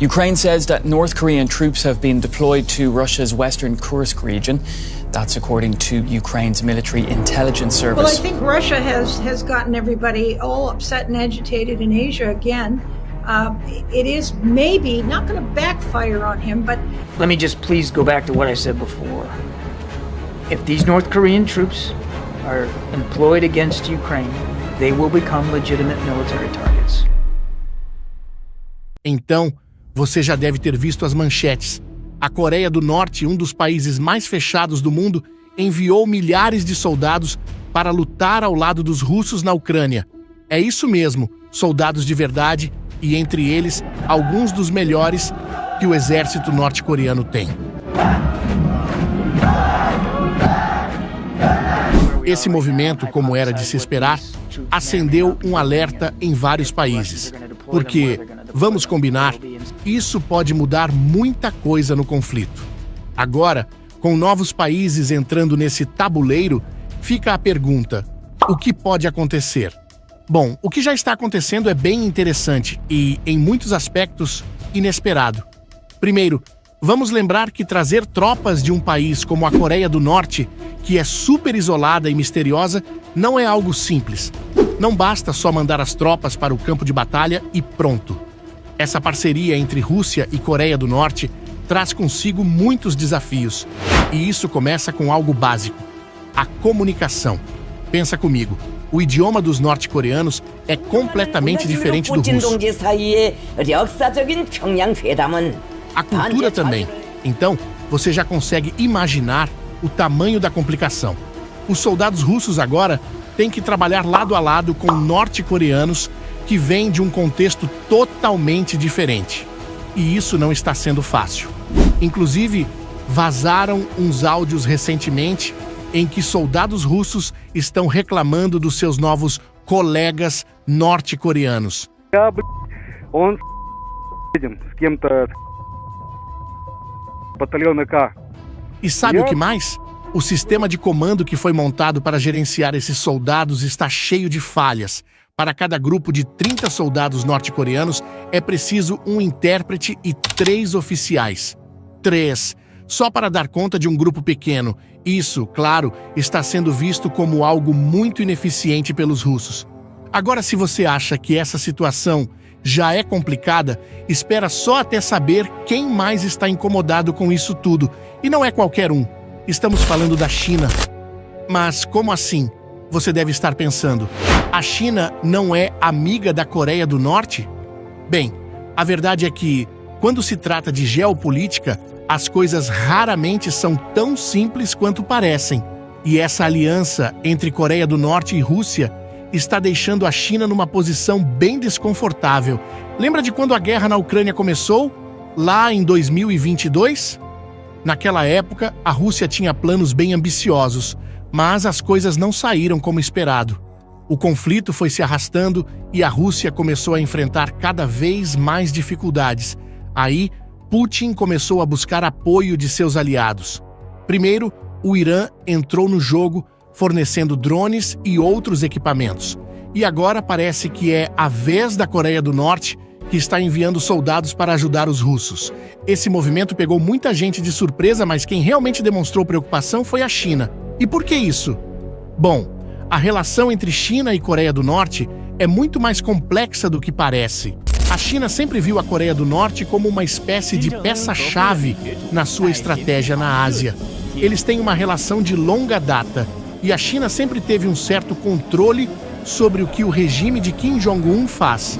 Ukraine says that North Korean troops have been deployed to Russia's western Kursk region. That's according to Ukraine's military intelligence service. Well, I think Russia has gotten everybody all upset and agitated in Asia again. It is maybe not going to backfire on him, but... Let me just please go back to what I said before. If these North Korean troops are employed against Ukraine, they will become legitimate military targets. Então, você já deve ter visto as manchetes. A Coreia do Norte, um dos países mais fechados do mundo, enviou milhares de soldados para lutar ao lado dos russos na Ucrânia. É isso mesmo, soldados de verdade e, entre eles, alguns dos melhores que o exército norte-coreano tem. Esse movimento, como era de se esperar, acendeu um alerta em vários países. Porque, vamos combinar, isso pode mudar muita coisa no conflito. Agora, com novos países entrando nesse tabuleiro, fica a pergunta: o que pode acontecer? Bom, o que já está acontecendo é bem interessante e, em muitos aspectos, inesperado. Primeiro, vamos lembrar que trazer tropas de um país como a Coreia do Norte, que é super isolada e misteriosa, não é algo simples. Não basta só mandar as tropas para o campo de batalha e pronto. Essa parceria entre Rússia e Coreia do Norte traz consigo muitos desafios. E isso começa com algo básico: a comunicação. Pensa comigo, o idioma dos norte-coreanos é completamente diferente do russo. A cultura também. Então, você já consegue imaginar o tamanho da complicação. Os soldados russos agora têm que trabalhar lado a lado com norte-coreanos que vêm de um contexto totalmente diferente. E isso não está sendo fácil. Inclusive, vazaram uns áudios recentemente em que soldados russos estão reclamando dos seus novos colegas norte-coreanos. E sabe o que mais? O sistema de comando que foi montado para gerenciar esses soldados está cheio de falhas. Para cada grupo de 30 soldados norte-coreanos, é preciso um intérprete e 3 oficiais. 3. Só para dar conta de um grupo pequeno. Isso, claro, está sendo visto como algo muito ineficiente pelos russos. Agora, se você acha que essa situação já é complicada, espera só até saber quem mais está incomodado com isso tudo. E não é qualquer um. Estamos falando da China. Mas como assim? Você deve estar pensando, a China não é amiga da Coreia do Norte? Bem, a verdade é que, quando se trata de geopolítica, as coisas raramente são tão simples quanto parecem. E essa aliança entre Coreia do Norte e Rússia está deixando a China numa posição bem desconfortável. Lembra de quando a guerra na Ucrânia começou? Lá em 2022? Naquela época, a Rússia tinha planos bem ambiciosos, mas as coisas não saíram como esperado. O conflito foi se arrastando e a Rússia começou a enfrentar cada vez mais dificuldades. Aí, Putin começou a buscar apoio de seus aliados. Primeiro, o Irã entrou no jogo, fornecendo drones e outros equipamentos. E agora parece que é a vez da Coreia do Norte que está enviando soldados para ajudar os russos. Esse movimento pegou muita gente de surpresa, mas quem realmente demonstrou preocupação foi a China. E por que isso? Bom, a relação entre China e Coreia do Norte é muito mais complexa do que parece. A China sempre viu a Coreia do Norte como uma espécie de peça-chave na sua estratégia na Ásia. Eles têm uma relação de longa data e a China sempre teve um certo controle sobre o que o regime de Kim Jong-un faz.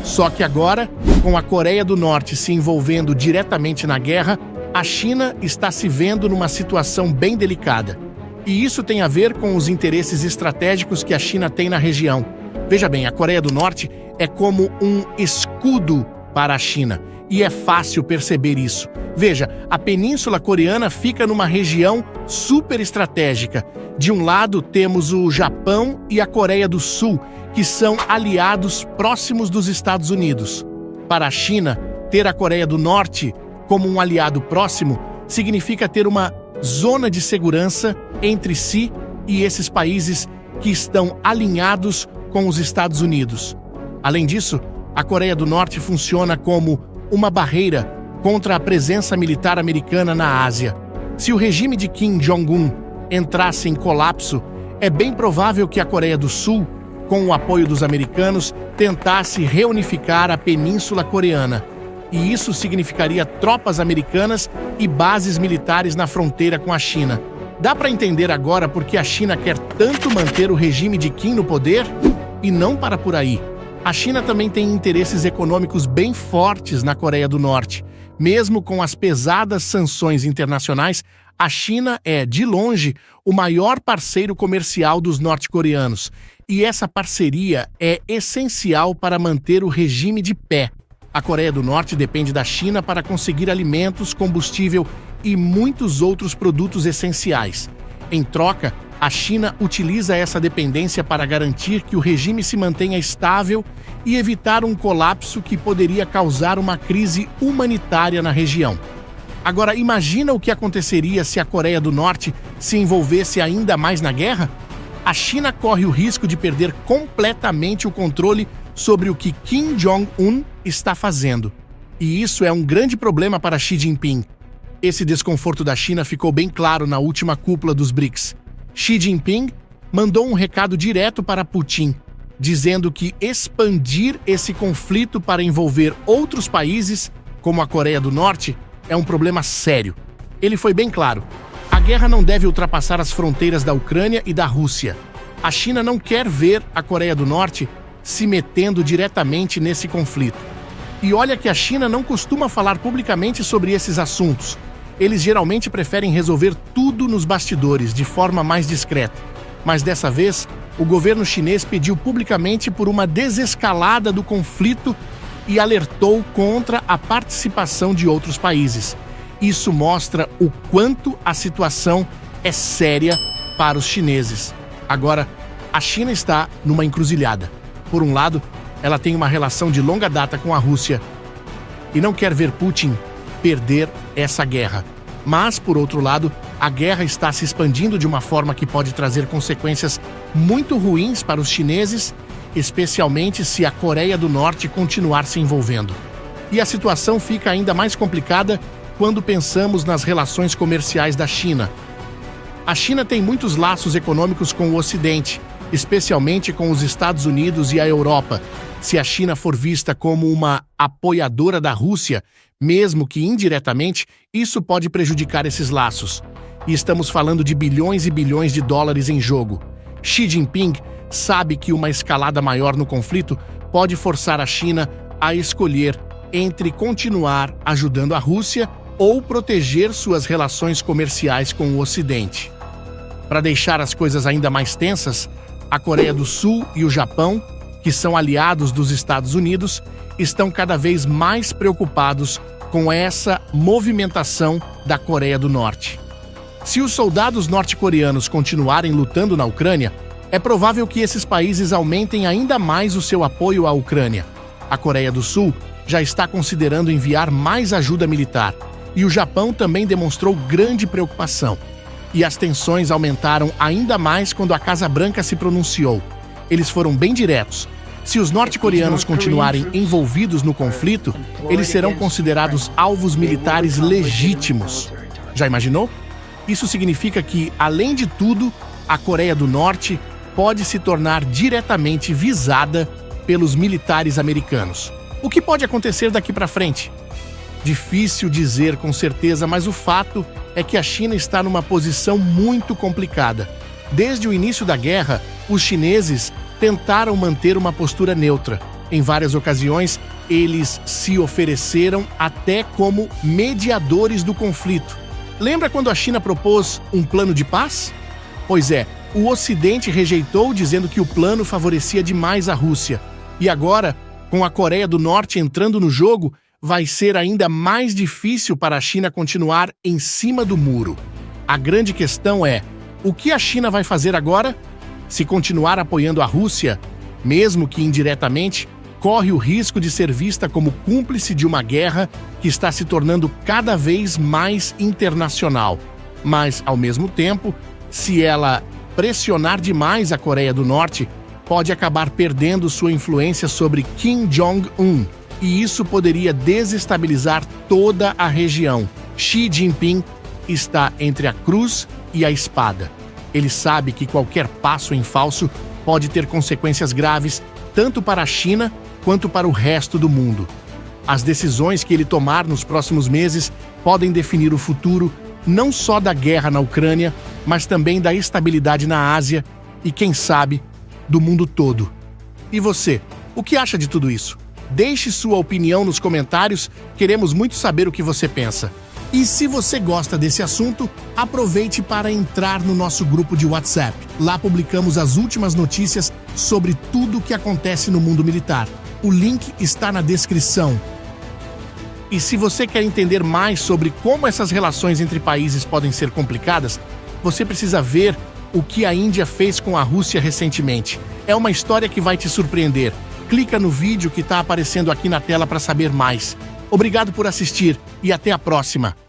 Só que agora, com a Coreia do Norte se envolvendo diretamente na guerra, a China está se vendo numa situação bem delicada. E isso tem a ver com os interesses estratégicos que a China tem na região. Veja bem, a Coreia do Norte é como um escudo para a China. E é fácil perceber isso. Veja, a Península Coreana fica numa região super estratégica. De um lado, temos o Japão e a Coreia do Sul, que são aliados próximos dos Estados Unidos. Para a China, ter a Coreia do Norte como um aliado próximo significa ter uma zona de segurança entre si e esses países que estão alinhados com os Estados Unidos. Além disso, a Coreia do Norte funciona como uma barreira contra a presença militar americana na Ásia. Se o regime de Kim Jong-un entrasse em colapso, é bem provável que a Coreia do Sul, com o apoio dos americanos, tentasse reunificar a Península Coreana. E isso significaria tropas americanas e bases militares na fronteira com a China. Dá para entender agora por que a China quer tanto manter o regime de Kim no poder? E não para por aí. A China também tem interesses econômicos bem fortes na Coreia do Norte. Mesmo com as pesadas sanções internacionais, a China é, de longe, o maior parceiro comercial dos norte-coreanos. E essa parceria é essencial para manter o regime de pé. A Coreia do Norte depende da China para conseguir alimentos, combustível e muitos outros produtos essenciais. Em troca, a China utiliza essa dependência para garantir que o regime se mantenha estável e evitar um colapso que poderia causar uma crise humanitária na região. Agora, imagina o que aconteceria se a Coreia do Norte se envolvesse ainda mais na guerra? A China corre o risco de perder completamente o controle sobre o que Kim Jong-un está fazendo. E isso é um grande problema para Xi Jinping. Esse desconforto da China ficou bem claro na última cúpula dos BRICS. Xi Jinping mandou um recado direto para Putin, dizendo que expandir esse conflito para envolver outros países, como a Coreia do Norte, é um problema sério. Ele foi bem claro. A guerra não deve ultrapassar as fronteiras da Ucrânia e da Rússia. A China não quer ver a Coreia do Norte se metendo diretamente nesse conflito. E olha que a China não costuma falar publicamente sobre esses assuntos. Eles geralmente preferem resolver tudo nos bastidores, de forma mais discreta. Mas dessa vez, o governo chinês pediu publicamente por uma desescalada do conflito e alertou contra a participação de outros países. Isso mostra o quanto a situação é séria para os chineses. Agora, a China está numa encruzilhada. Por um lado, ela tem uma relação de longa data com a Rússia e não quer ver Putin perder essa guerra. Mas, por outro lado, a guerra está se expandindo de uma forma que pode trazer consequências muito ruins para os chineses, especialmente se a Coreia do Norte continuar se envolvendo. E a situação fica ainda mais complicada quando pensamos nas relações comerciais da China. A China tem muitos laços econômicos com o Ocidente, especialmente com os Estados Unidos e a Europa. Se a China for vista como uma apoiadora da Rússia, mesmo que indiretamente, isso pode prejudicar esses laços. E estamos falando de bilhões e bilhões de dólares em jogo. Xi Jinping sabe que uma escalada maior no conflito pode forçar a China a escolher entre continuar ajudando a Rússia ou proteger suas relações comerciais com o Ocidente. Para deixar as coisas ainda mais tensas, a Coreia do Sul e o Japão, que são aliados dos Estados Unidos, estão cada vez mais preocupados com essa movimentação da Coreia do Norte. Se os soldados norte-coreanos continuarem lutando na Ucrânia, é provável que esses países aumentem ainda mais o seu apoio à Ucrânia. A Coreia do Sul já está considerando enviar mais ajuda militar, e o Japão também demonstrou grande preocupação. E as tensões aumentaram ainda mais quando a Casa Branca se pronunciou. Eles foram bem diretos. Se os norte-coreanos continuarem envolvidos no conflito, eles serão considerados alvos militares legítimos. Já imaginou? Isso significa que, além de tudo, a Coreia do Norte pode se tornar diretamente visada pelos militares americanos. O que pode acontecer daqui para frente? Difícil dizer com certeza, mas o fato é que a China está numa posição muito complicada. Desde o início da guerra, os chineses tentaram manter uma postura neutra. Em várias ocasiões, eles se ofereceram até como mediadores do conflito. Lembra quando a China propôs um plano de paz? Pois é, o Ocidente rejeitou, dizendo que o plano favorecia demais a Rússia. E agora, com a Coreia do Norte entrando no jogo, vai ser ainda mais difícil para a China continuar em cima do muro. A grande questão é, o que a China vai fazer agora? Se continuar apoiando a Rússia, mesmo que indiretamente, corre o risco de ser vista como cúmplice de uma guerra que está se tornando cada vez mais internacional. Mas, ao mesmo tempo, se ela pressionar demais a Coreia do Norte, pode acabar perdendo sua influência sobre Kim Jong-un, e isso poderia desestabilizar toda a região. Xi Jinping está entre a cruz e a espada. Ele sabe que qualquer passo em falso pode ter consequências graves tanto para a China quanto para o resto do mundo. As decisões que ele tomar nos próximos meses podem definir o futuro não só da guerra na Ucrânia, mas também da estabilidade na Ásia e, quem sabe, do mundo todo. E você, o que acha de tudo isso? Deixe sua opinião nos comentários, queremos muito saber o que você pensa. E se você gosta desse assunto, aproveite para entrar no nosso grupo de WhatsApp. Lá publicamos as últimas notícias sobre tudo o que acontece no mundo militar. O link está na descrição. E se você quer entender mais sobre como essas relações entre países podem ser complicadas, você precisa ver o que a Índia fez com a Rússia recentemente. É uma história que vai te surpreender. Clica no vídeo que está aparecendo aqui na tela para saber mais. Obrigado por assistir e até a próxima!